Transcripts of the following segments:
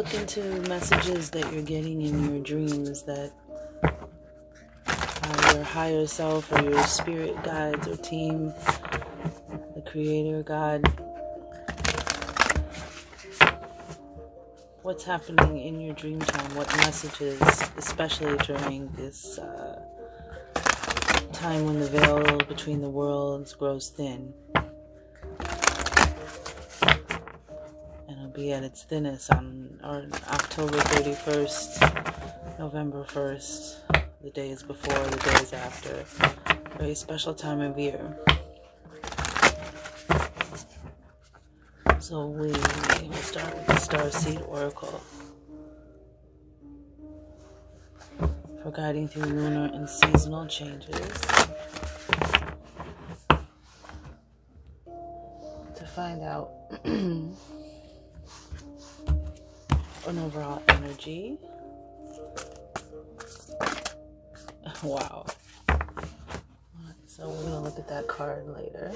look into messages that you're getting in your dreams that your higher self or your spirit guides or team, the creator God, what's happening in your dream time, what messages, especially during this time when the veil between the worlds grows thin. And it'll be at its thinnest on October 31st, November 1st, the days before, the days after. Very special time of year. So we will start with the Starseed Oracle for guiding through lunar and seasonal changes to find out an overall energy. Wow. So we're going to look at that card later.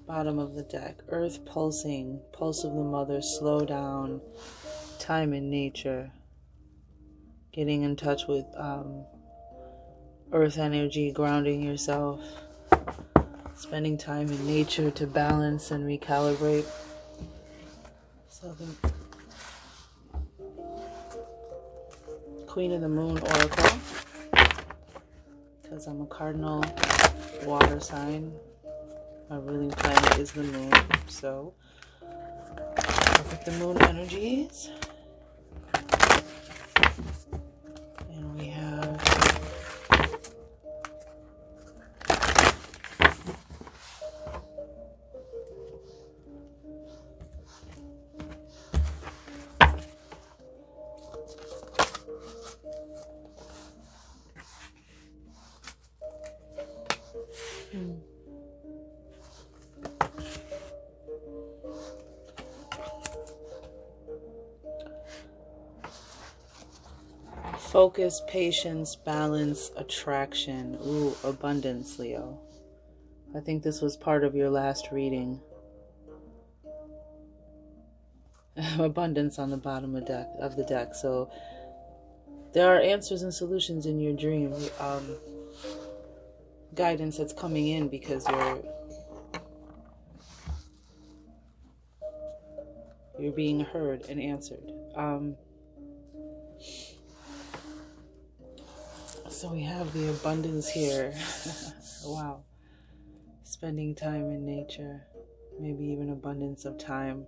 Bottom of the deck. Earth pulsing. Pulse of the mother. Slow down. Time in nature. Getting in touch with earth energy. Grounding yourself. Spending time in nature to balance and recalibrate. So the Queen of the Moon Oracle. Because I'm a cardinal water sign. My ruling planet is the moon. So look at the moon energies. And we have focus, patience, balance, attraction. Ooh, abundance, Leo. I think this was part of your last reading. Abundance on the bottom of the deck. So there are answers and solutions in your dream. Guidance that's coming in because you're being heard and answered. So we have the abundance here. Wow. Spending time in nature. Maybe even abundance of time.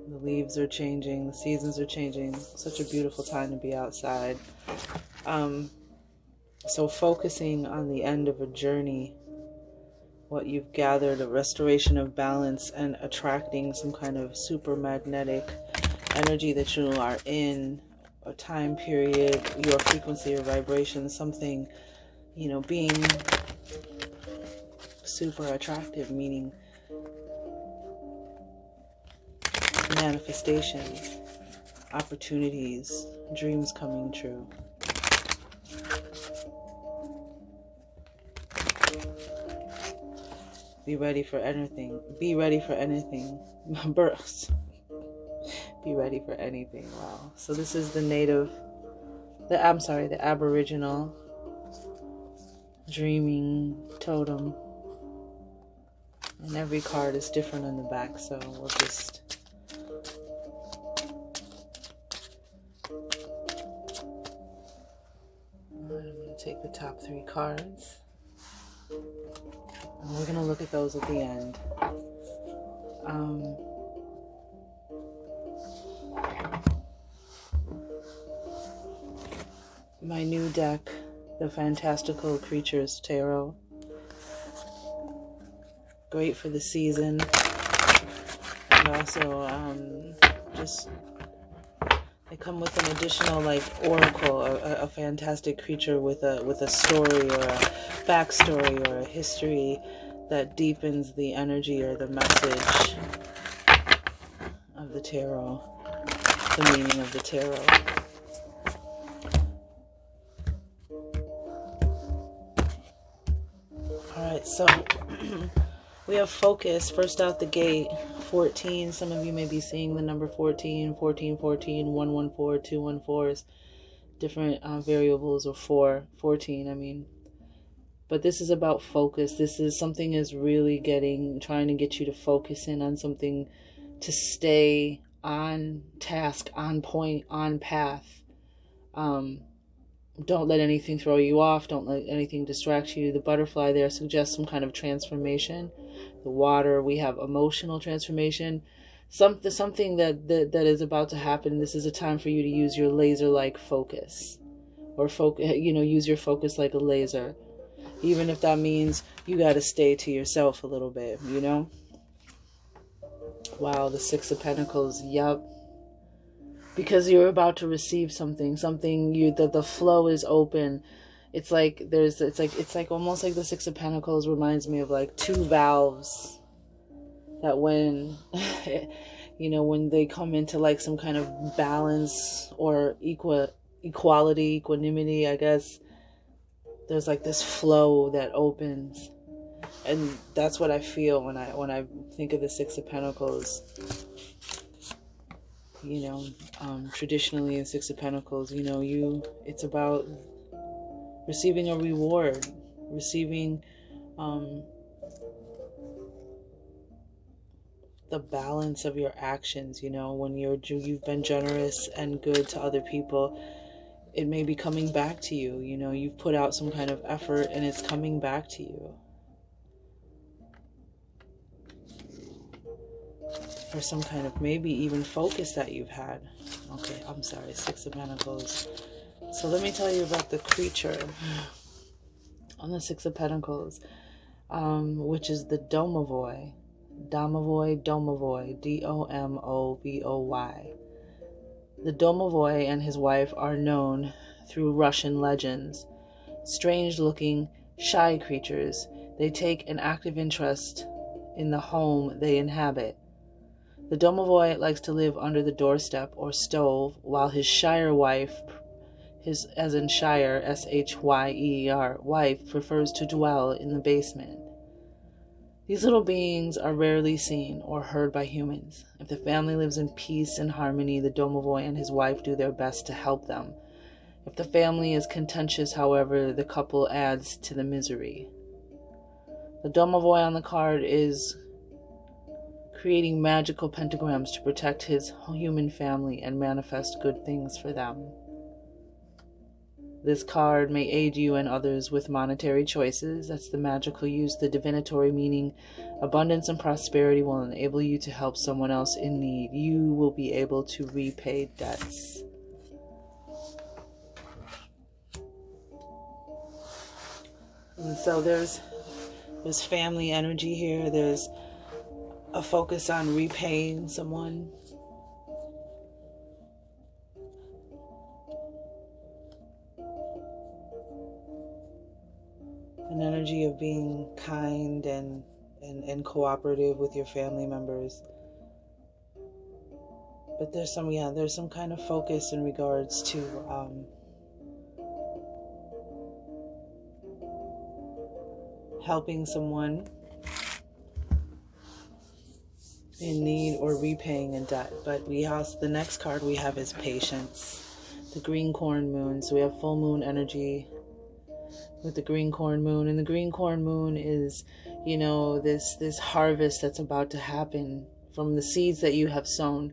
The leaves are changing. The seasons are changing. Such a beautiful time to be outside. So focusing on the end of a journey. What you've gathered. A restoration of balance and attracting some kind of super magnetic energy that you are in. A time period, your frequency or vibration, something, being super attractive, meaning manifestations, opportunities, dreams coming true. Be ready for anything. Be ready for anything. Births. Be ready for anything. Wow. So this is the Aboriginal dreaming totem. And every card is different on the back, so we'll just I'm going to take the top 3 cards. And we're going to look at those at the end. My new deck, the Fantastical Creatures Tarot. Great for the season. And also, they come with an additional oracle, a fantastic creature with a story or a backstory or a history that deepens the energy or the message of the tarot, the meaning of the tarot. Alright, so We have focus first out the gate. 14. Some of you may be seeing the number 14, 14, 14, 114, 214s, different variables of 14. I mean, but this is about focus. This is something is really trying to get you to focus in on something, to stay on task, on point, on path. Don't let anything throw you off. Don't let anything distract you. The butterfly there suggests some kind of transformation. The water, we have emotional transformation. Something that is about to happen. This is a time for you to use your laser-like focus, or use your focus like a laser. Even if that means you got to stay to yourself a little bit, Wow, the Six of Pentacles. Yup. Because you're about to receive something. The flow is open. It's like almost like the Six of Pentacles reminds me of like two valves that when when they come into like some kind of balance or equality, equanimity, I guess, there's like this flow that opens. And that's what I feel when I think of the Six of Pentacles. Traditionally in Six of Pentacles, it's about receiving a reward, receiving the balance of your actions. When you've been generous and good to other people, it may be coming back to you. You've put out some kind of effort and it's coming back to you. Or some kind of maybe even focus that you've had. Okay, I'm sorry, Six of Pentacles. So let me tell you about the creature on the Six of Pentacles, which is the Domovoy. Domovoy, Domovoy. The Domovoy and his wife are known through Russian legends. Strange-looking, shy creatures. They take an active interest in the home they inhabit. The Domovoy likes to live under the doorstep or stove, while his Shire wife, as in Shire, S-H-Y-E-R, wife, prefers to dwell in the basement. These little beings are rarely seen or heard by humans. If the family lives in peace and harmony, the Domovoy and his wife do their best to help them. If the family is contentious, however, the couple adds to the misery. The Domovoy on the card is creating magical pentagrams to protect his human family and manifest good things for them. This card may aid you and others with monetary choices. That's the magical use. The divinatory meaning, abundance and prosperity will enable you to help someone else in need. You will be able to repay debts. And so there's family energy here. There's a focus on repaying someone. An energy of being kind and cooperative with your family members. But there's some kind of focus in regards to helping someone in need or repaying a debt. But the next card we have is patience, the green corn moon. So we have full moon energy with the green corn moon, and the green corn moon is this harvest that's about to happen from the seeds that you have sown.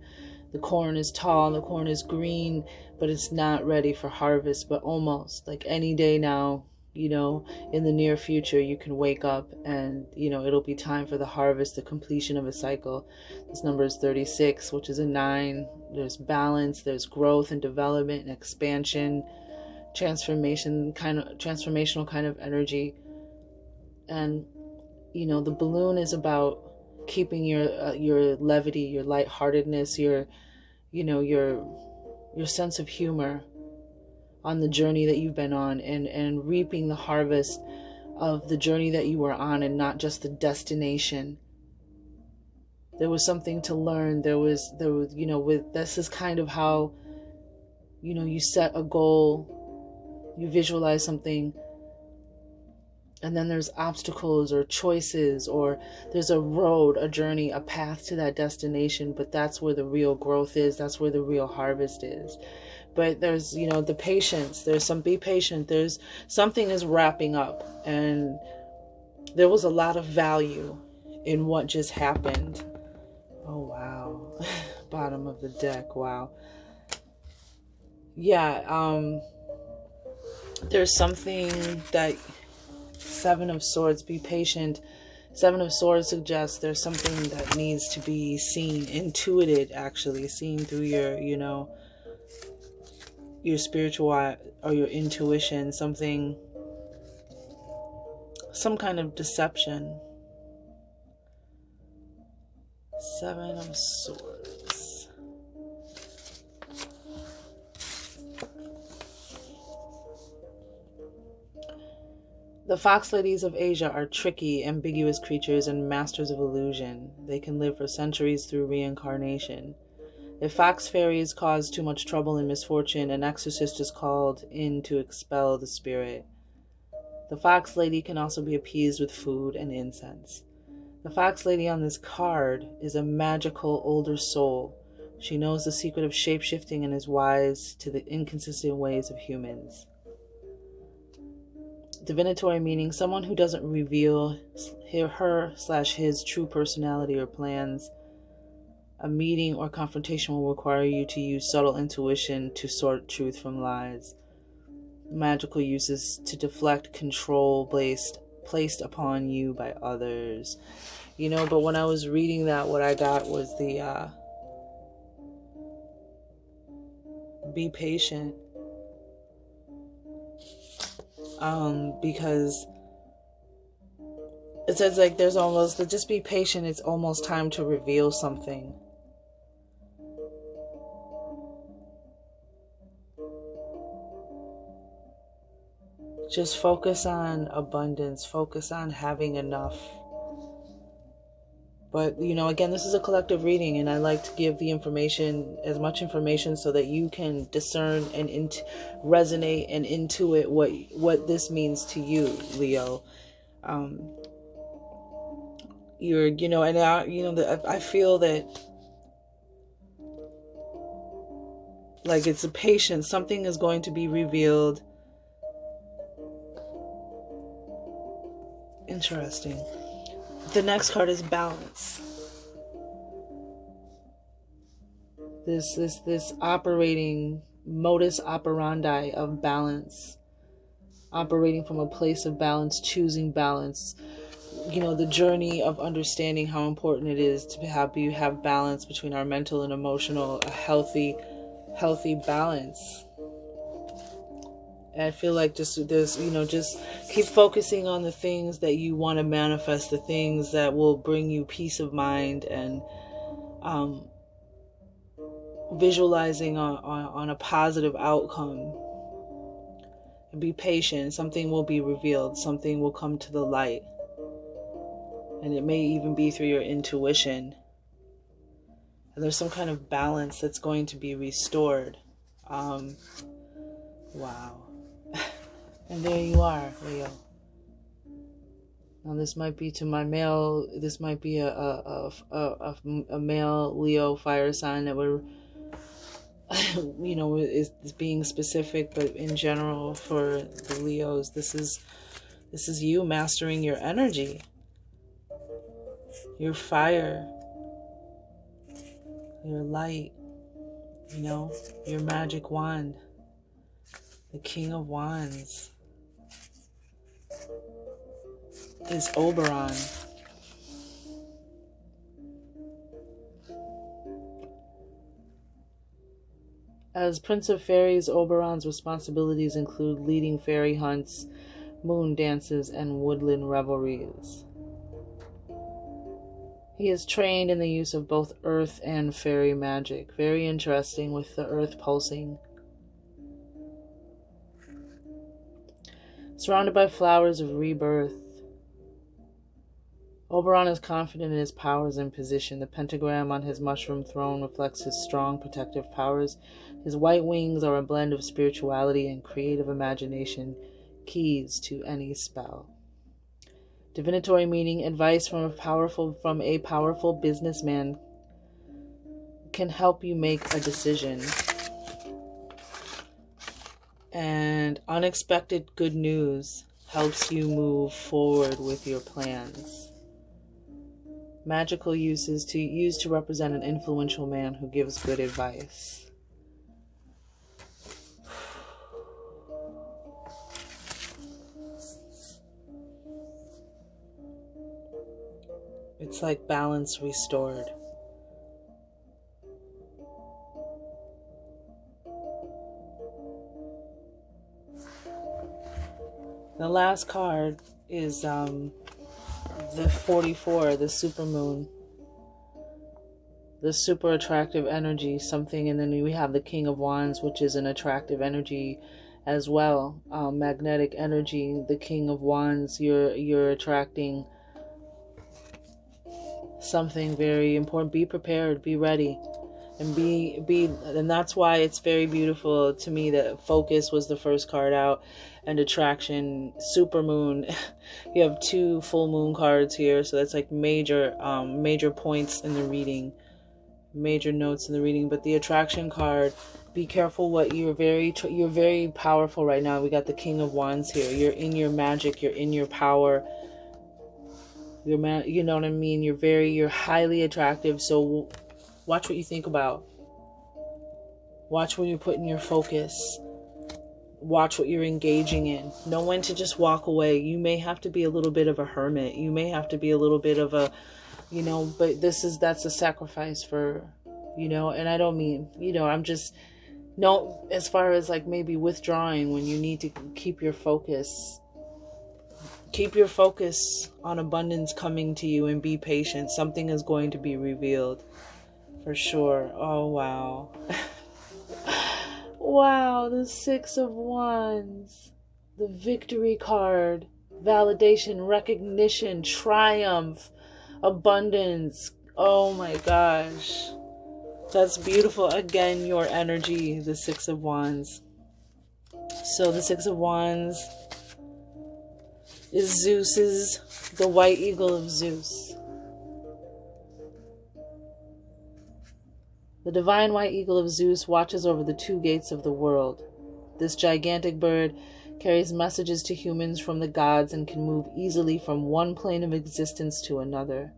The corn is tall, the corn is green, but it's not ready for harvest, but almost. Like any day now, in the near future, you can wake up and, it'll be time for the harvest, the completion of a cycle. This number is 36, which is a 9. There's balance, there's growth and development and expansion, transformational kind of energy. And, the balloon is about keeping your levity, your lightheartedness, your sense of humor on the journey that you've been on, and reaping the harvest of the journey that you were on, and not just the destination. There was something to learn. There was this is kind of how, you set a goal, you visualize something, And then there's obstacles or choices, or there's a road, a journey, a path to that destination. But that's where the real growth is. That's where the real harvest is. But there's, the patience. Be patient. There's something is wrapping up. And there was a lot of value in what just happened. Oh, wow. Bottom of the deck. Wow. Yeah. There's something that... Seven of Swords, be patient. Seven of Swords suggests there's something that needs to be seen, intuited, actually, seen through your, your spiritual or your intuition, some kind of deception. Seven of Swords. The fox ladies of Asia are tricky, ambiguous creatures and masters of illusion. They can live for centuries through reincarnation. If fox fairies cause too much trouble and misfortune, an exorcist is called in to expel the spirit. The fox lady can also be appeased with food and incense. The fox lady on this card is a magical older soul. She knows the secret of shape-shifting and is wise to the inconsistent ways of humans. Divinatory meaning, someone who doesn't reveal her/his true personality or plans. A meeting or confrontation will require you to use subtle intuition to sort truth from lies. Magical uses to deflect control placed upon you by others. But when I was reading that, what I got was the be patient. Because it says there's almost, just be patient, it's almost time to reveal something. Just focus on abundance, focus on having enough. But, again, this is a collective reading, and I like to give the information, as much information, so that you can discern and resonate and intuit what this means to you, Leo. I feel that, it's a patience. Something is going to be revealed. Interesting. The next card is balance. This operating modus operandi of balance, operating from a place of balance, choosing balance. The journey of understanding how important it is to have balance between our mental and emotional, a healthy balance. And I feel like just keep focusing on the things that you want to manifest, the things that will bring you peace of mind, and visualizing on a positive outcome. And be patient. Something will be revealed. Something will come to the light. And it may even be through your intuition. And there's some kind of balance that's going to be restored. Wow. And there you are, Leo. Now this might be to my male. This might be a male Leo fire sign that would, is being specific, but in general for the Leos, this is you mastering your energy, your fire, your light. Your magic wand, the King of Wands. Is Oberon. As Prince of Fairies, Oberon's responsibilities include leading fairy hunts, moon dances, and woodland revelries. He is trained in the use of both earth and fairy magic. Very interesting, with the earth pulsing. Surrounded by flowers of rebirth, Oberon is confident in his powers and position. The pentagram on his mushroom throne reflects his strong protective powers. His white wings are a blend of spirituality and creative imagination, keys to any spell. Divinatory meaning, advice from a powerful businessman can help you make a decision. And unexpected good news helps you move forward with your plans. Magical use is used to represent an influential man who gives good advice. It's like balance restored. The last card is the 44, the supermoon. The super attractive energy, something, and then we have the King of Wands, which is an attractive energy as well. Magnetic energy, the King of Wands, you're attracting something very important. Be prepared, be ready, and and that's why it's very beautiful to me that Focus was the first card out, and Attraction, Supermoon. You have 2 full moon cards here, so that's like major points in the reading, major notes in the reading. But the Attraction card, be careful what you're very powerful right now. We got the King of Wands here. You're in your magic, you're in your power. You know what I mean? You're highly attractive. So watch what you think about. Watch where you're putting your focus. Watch what you're engaging in. Know when to just walk away. You may have to be a little bit of a hermit. You may have to be a little bit of a, but that's a sacrifice for, and I don't mean, I'm just, no, as far as like maybe withdrawing when you need to keep your focus. Keep your focus on abundance coming to you and be patient. Something is going to be revealed for sure. Oh, wow. Wow, the 6 of Wands. The victory card. Validation, recognition, triumph, abundance. Oh my gosh. That's beautiful. Again, your energy, the 6 of Wands. So the 6 of Wands is Zeus's, the white eagle of Zeus. The divine white eagle of Zeus watches over the 2 gates of the world. This gigantic bird carries messages to humans from the gods and can move easily from one plane of existence to another.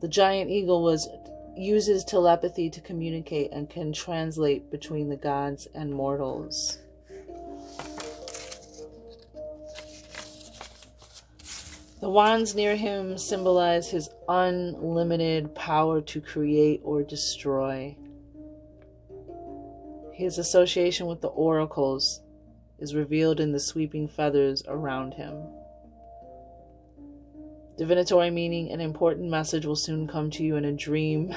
The giant eagle uses telepathy to communicate and can translate between the gods and mortals. The wands near him symbolize his unlimited power to create or destroy. His association with the oracles is revealed in the sweeping feathers around him. Divinatory meaning, an important message will soon come to you in a dream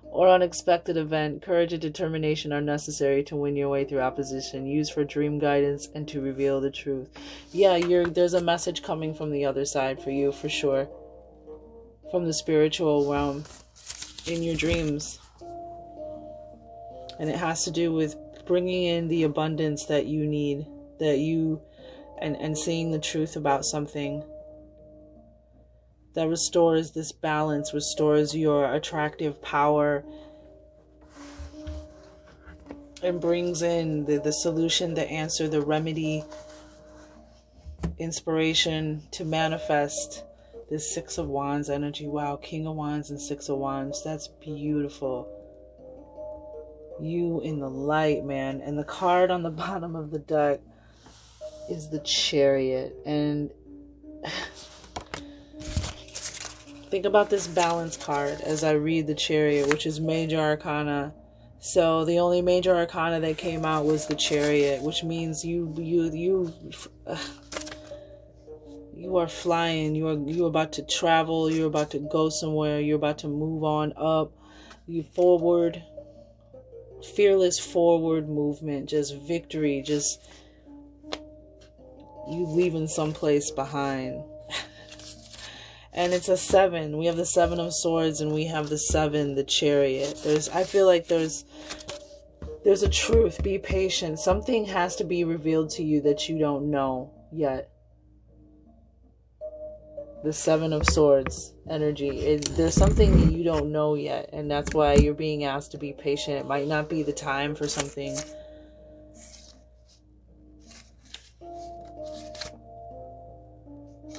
or unexpected event. Courage and determination are necessary to win your way through opposition. Used for dream guidance and to reveal the truth. Yeah, there's a message coming from the other side for you, for sure. From the spiritual realm in your dreams. And it has to do with bringing in the abundance that you need, and seeing the truth about something. That restores this balance, restores your attractive power, and brings in the solution, the answer, the remedy, inspiration to manifest this 6 of Wands energy. Wow, King of Wands and 6 of Wands. That's beautiful. You in the light, man. And the card on the bottom of the deck is the Chariot. And think about this balance card as I read the Chariot, which is major arcana. So the only major arcana that came out was the Chariot, which means you are flying. You're about to travel. You're about to go somewhere. You're about to move on up. You forward, fearless forward movement, just victory, just you leaving someplace behind. And it's a 7. We have the 7 of Swords, and we have the 7, the Chariot. I feel like there's a truth. Be patient. Something has to be revealed to you that you don't know yet. the Seven of Swords energy. There's something that you don't know yet, and that's why you're being asked to be patient. It might not be the time for something.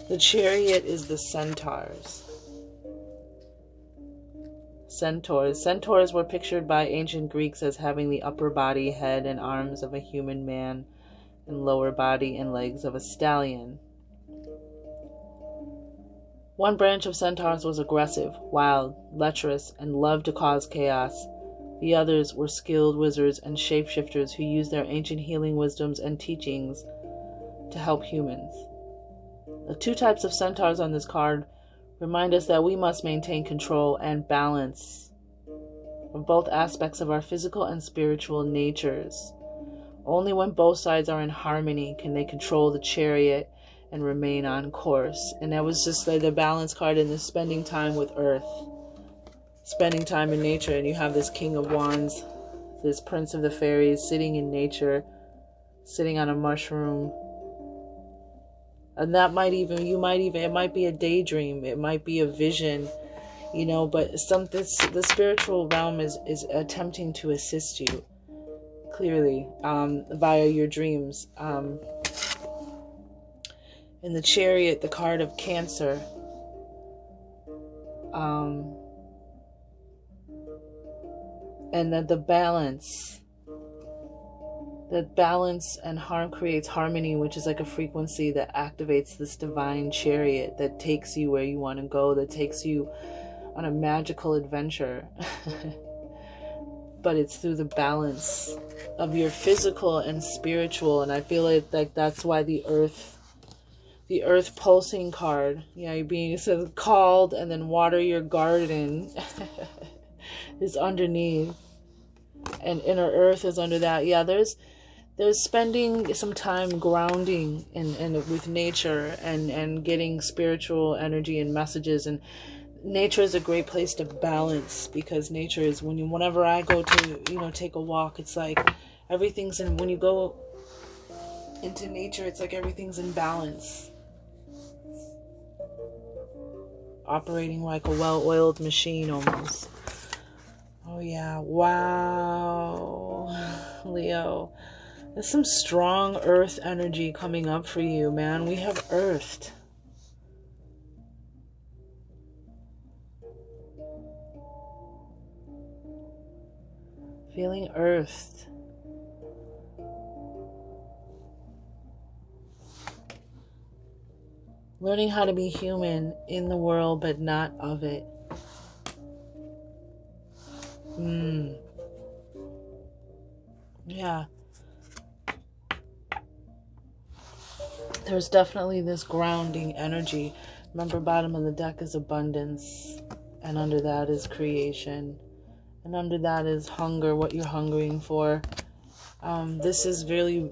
The Chariot is the centaurs. Centaurs were pictured by ancient Greeks as having the upper body, head, and arms of a human man, and lower body and legs of a stallion. One branch of centaurs was aggressive, wild, lecherous, and loved to cause chaos. The others were skilled wizards and shapeshifters who used their ancient healing wisdoms and teachings to help humans. The two types of centaurs on this card remind us that we must maintain control and balance of both aspects of our physical and spiritual natures. Only when both sides are in harmony can they control the chariot and remain on course. And that was just the balance card in this spending time with Earth, spending time in nature. And you have this King of Wands, this Prince of the Fairies, sitting in nature, sitting on a mushroom. And that it might be a daydream, it might be a vision, but the spiritual realm is attempting to assist you clearly via your dreams. In the Chariot, the card of Cancer, and that the balance and harm creates harmony, which is like a frequency that activates this divine chariot that takes you where you want to go, that takes you on a magical adventure. But it's through the balance of your physical and spiritual. And I feel like that's why the earth pulsing card, you're being called, and then water your garden is underneath, and inner earth is under that. There's spending some time grounding in with nature and getting spiritual energy and messages. And nature is a great place to balance, because nature is whenever I go to take a walk, it's like everything's in, when you go into nature, it's like everything's in balance, operating like a well-oiled machine almost. Oh yeah, wow, Leo. There's some strong earth energy coming up for you, man. We have earthed. Feeling earthed. Learning how to be human in the world, but not of it. Yeah. There's definitely this grounding energy. Remember, bottom of the deck is abundance, and under that is creation, and under that is hunger, what you're hungering for. This is really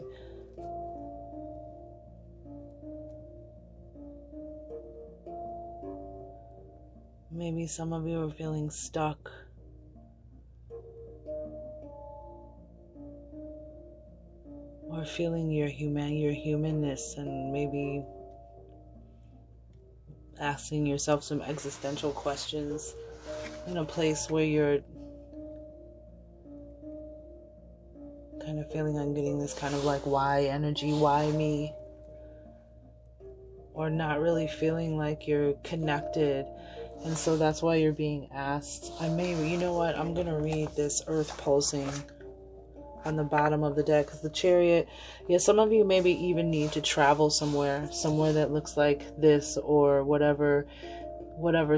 maybe some of you are feeling stuck. Or feeling your humanness, and maybe asking yourself some existential questions in a place where you're kind of feeling, I'm getting this kind of like why energy, why me? Or not really feeling like you're connected. And so that's why you're being asked. I'm going to read this earth pulsing on the bottom of the deck, because the chariot, some of you maybe even need to travel somewhere that looks like this, or whatever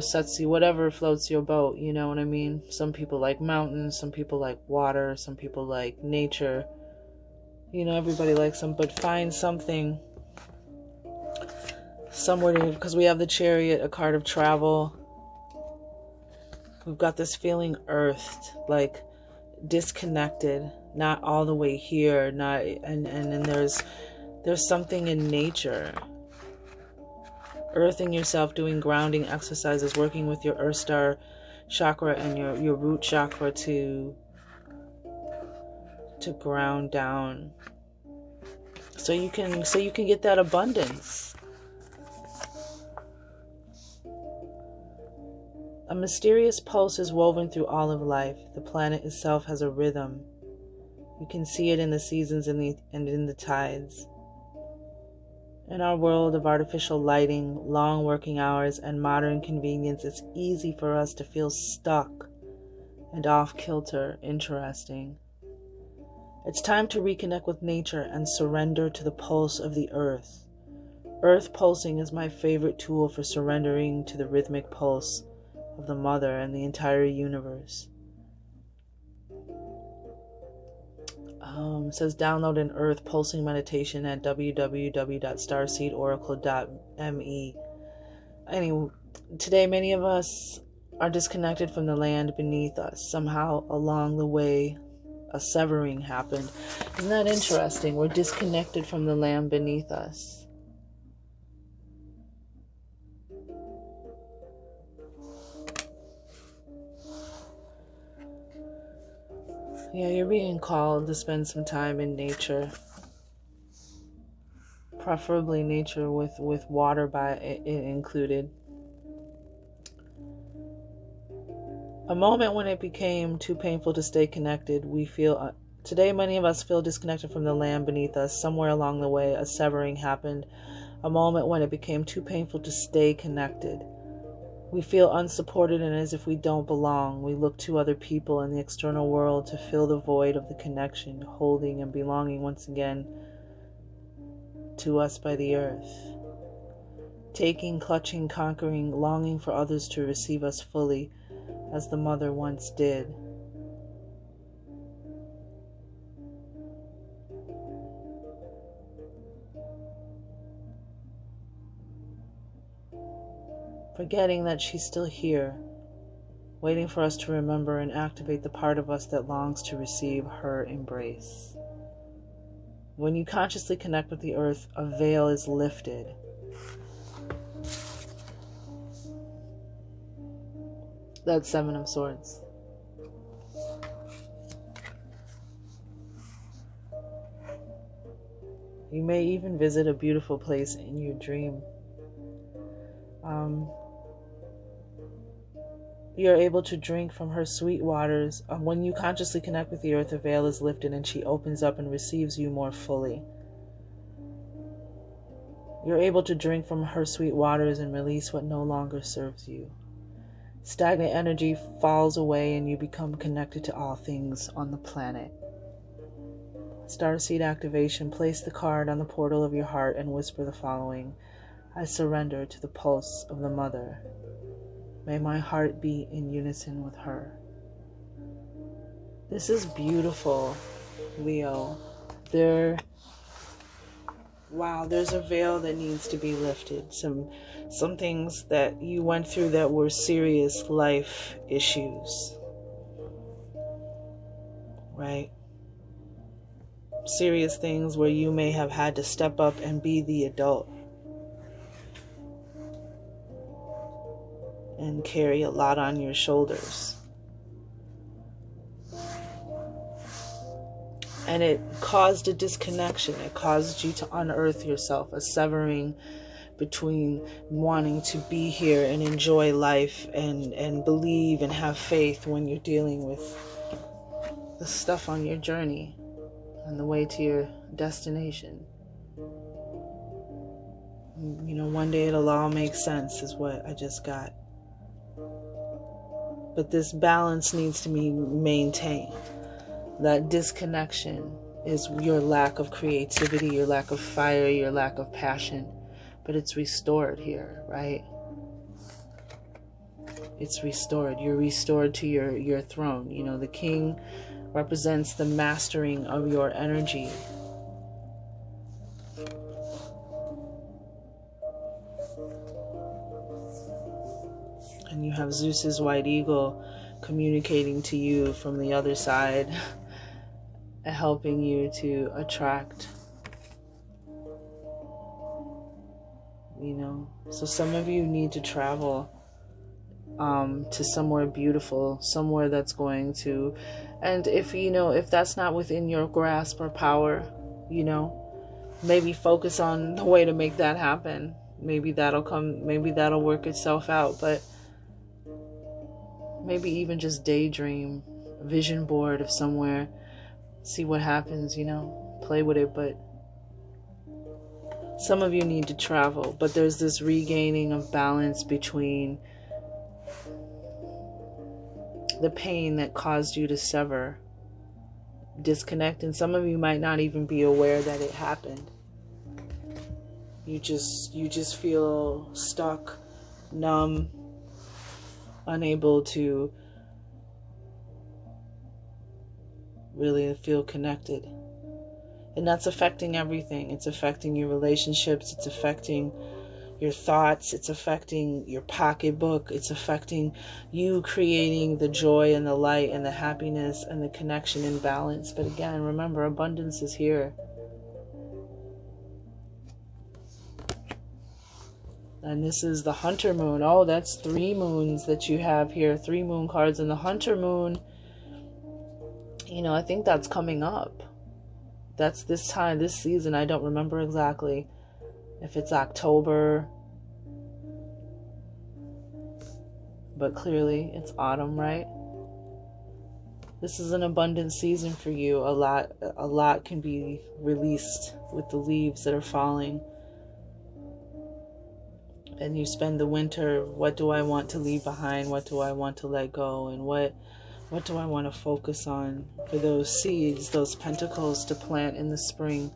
sets you, whatever floats your boat, you know what I mean? Some people like mountains, some people like water, some people like nature, everybody likes them, but find something somewhere to, because we have the Chariot, a card of travel. We've got this feeling earthed, like disconnected, not all the way here, and then there's something in nature. Earthing yourself, doing grounding exercises, working with your Earth Star chakra and your root chakra to ground down, so you can get that abundance. A mysterious pulse is woven through all of life. The planet itself has a rhythm. You can see it in the seasons and in the tides. In our world of artificial lighting, long working hours, and modern convenience, it's easy for us to feel stuck and off-kilter. Interesting. It's time to reconnect with nature and surrender to the pulse of the earth. Earth pulsing is my favorite tool for surrendering to the rhythmic pulse of the mother and the entire universe. It says download an earth pulsing meditation at www.starseedoracle.me. Anyway, today many of us are disconnected from the land beneath us. Somehow along the way, a severing happened. Isn't that interesting? We're disconnected from the land beneath us. Yeah, you're being called to spend some time in nature. Preferably nature with water by it included. A moment when it became too painful to stay connected. Today many of us feel disconnected from the land beneath us. Somewhere along the way, a severing happened. A moment when it became too painful to stay connected. We feel unsupported and as if we don't belong. We look to other people in the external world to fill the void of the connection, holding and belonging once again to us by the earth. Taking, clutching, conquering, longing for others to receive us fully, as the mother once did. Forgetting that she's still here, waiting for us to remember and activate the part of us that longs to receive her embrace. When you consciously connect with the earth, a veil is lifted. That's Seven of Swords. You may even visit a beautiful place in your dream. You're able to drink from her sweet waters. When you consciously connect with the earth, the veil is lifted and she opens up and receives you more fully. You're able to drink from her sweet waters and release what no longer serves you. Stagnant energy falls away and you become connected to all things on the planet. Starseed activation. Place the card on the portal of your heart and whisper the following. I surrender to the pulse of the mother. May my heart be in unison with her. This is beautiful, Leo. There's a veil that needs to be lifted. Some things that you went through that were serious life issues. Right? Serious things where you may have had to step up and be the adult. And carry a lot on your shoulders. And it caused a disconnection. It caused you to unearth yourself, a severing between wanting to be here and enjoy life and believe and have faith when you're dealing with the stuff on your journey and the way to your destination. You know, one day it'll all make sense is what I just got. But this balance needs to be maintained. That disconnection is your lack of creativity, your lack of fire, your lack of passion. But it's restored here, right? It's restored. You're restored to your throne. You know, the king represents the mastering of your energy. And you have Zeus's white eagle communicating to you from the other side, helping you to attract. You know, so some of you need to travel to somewhere beautiful, somewhere that's going to, and if that's not within your grasp or power, maybe focus on the way to make that happen. Maybe that'll work itself out. But maybe even just daydream, vision board of somewhere, see what happens, play with it. But some of you need to travel, but there's this regaining of balance between the pain that caused you to sever, disconnect, and some of you might not even be aware that it happened. You just feel stuck, numb, unable to really feel connected. And that's affecting everything. It's affecting your relationships. It's affecting your thoughts. It's affecting your pocketbook. It's affecting you creating the joy and the light and the happiness and the connection and balance. But again, remember, abundance is here. And this is the Hunter Moon. Oh, that's 3 moons that you have here. 3 moon cards. And the Hunter Moon, I think that's coming up. That's this time, this season. I don't remember exactly if it's October. But clearly it's autumn, right? This is an abundant season for you. A lot can be released with the leaves that are falling. And you spend the winter, what do I want to leave behind? What do I want to let go? And what do I want to focus on for those seeds, those pentacles to plant in the spring?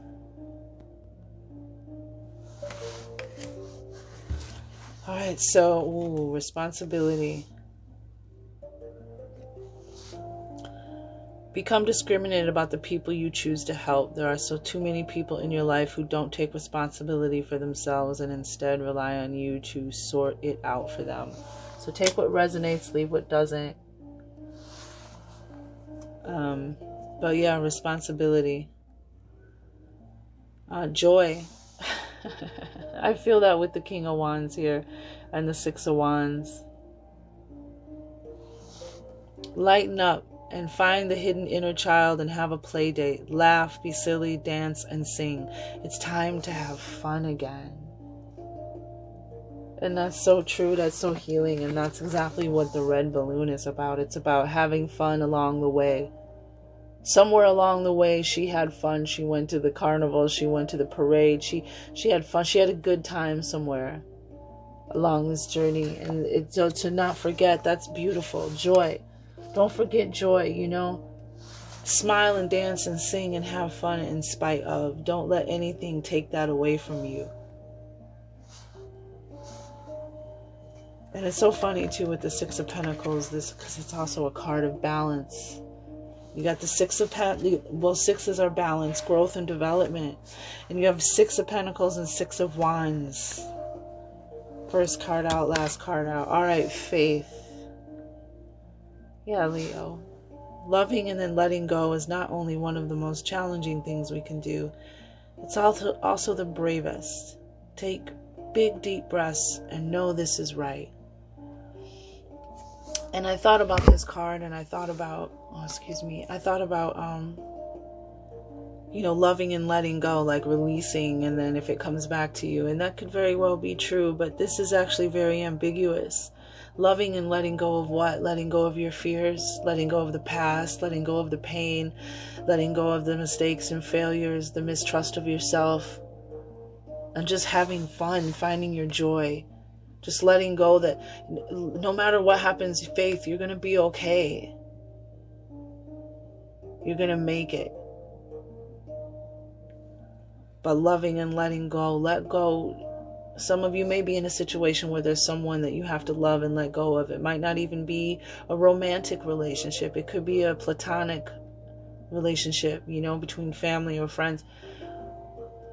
All right, so responsibility. Become discriminated about the people you choose to help. There are too many people in your life who don't take responsibility for themselves and instead rely on you to sort it out for them. So take what resonates, leave what doesn't. But yeah, responsibility. Joy. I feel that with the King of Wands here and the 6 of Wands. Lighten up and find the hidden inner child and have a play date. Laugh, be silly, dance, and sing. It's time to have fun again. And that's so true. That's so healing. And that's exactly what the red balloon is about. It's about having fun along the way. Somewhere along the way, she had fun. She went to the carnival. She went to the parade. She had fun. She had a good time somewhere along this journey. And so to not forget, that's beautiful. Joy. Don't forget joy, Smile and dance and sing and have fun in spite of. Don't let anything take that away from you. And it's so funny, too, with the 6 of Pentacles, because it's also a card of balance. You got the 6 of Pentacles. Well, 6s are balance, growth, and development. And you have 6 of Pentacles and 6 of Wands. First card out, last card out. All right, faith. Yeah, Leo. Loving and then letting go is not only one of the most challenging things we can do, it's also the bravest. Take big, deep breaths and know this is right. And I thought about this card, and I thought about, loving and letting go, like releasing, and then if it comes back to you, and that could very well be true, but this is actually very ambiguous. Loving and letting go of what? Letting go of your fears, letting go of the past, letting go of the pain, letting go of the mistakes and failures, the mistrust of yourself, and just having fun, finding your joy. Just letting go that no matter what happens, faith, you're going to be okay. You're going to make it. But loving and letting go, let go. Some of you may be in a situation where there's someone that you have to love and let go of. It might not even be a romantic relationship. It could be a platonic relationship, between family or friends.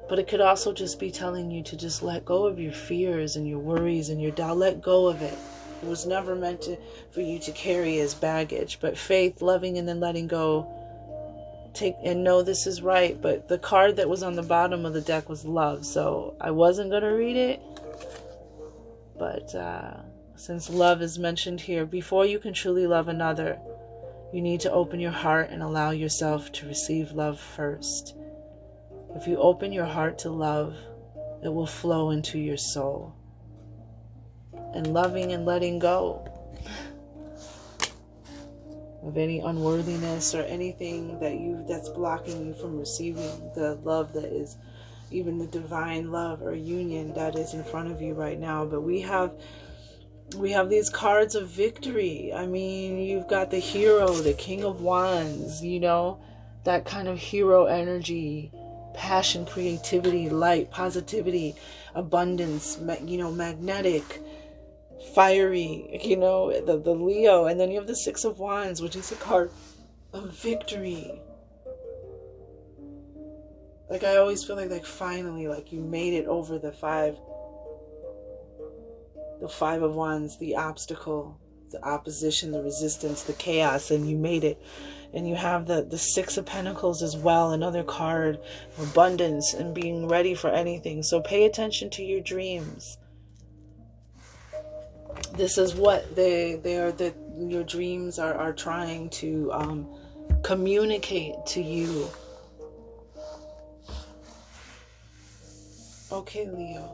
But it could also just be telling you to just let go of your fears and your worries and your doubt. Let go of it. It was never meant for you to carry as baggage. But faith, loving, and then letting go. Take and know this is right. But the card that was on the bottom of the deck was love. So I wasn't going to read it. But since love is mentioned here, before you can truly love another, you need to open your heart and allow yourself to receive love first. If you open your heart to love, it will flow into your soul. And loving and letting go. of any unworthiness or anything that's blocking you from receiving the love that is even the divine love or union that is in front of you right now. But we have these cards of victory. I mean, you've got the hero, the King of Wands, that kind of hero energy, passion, creativity, light, positivity, abundance, magnetic, fiery, the Leo. And then you have the Six of Wands, which is a card of victory. Like, I always feel like finally, like, you made it over the Five of Wands, the obstacle, the opposition, the resistance, the chaos, and you made it. And you have the Six of Pentacles as well, another card of abundance and being ready for anything. So pay attention to your dreams. This is what your dreams are trying to communicate to you. Okay, Leo.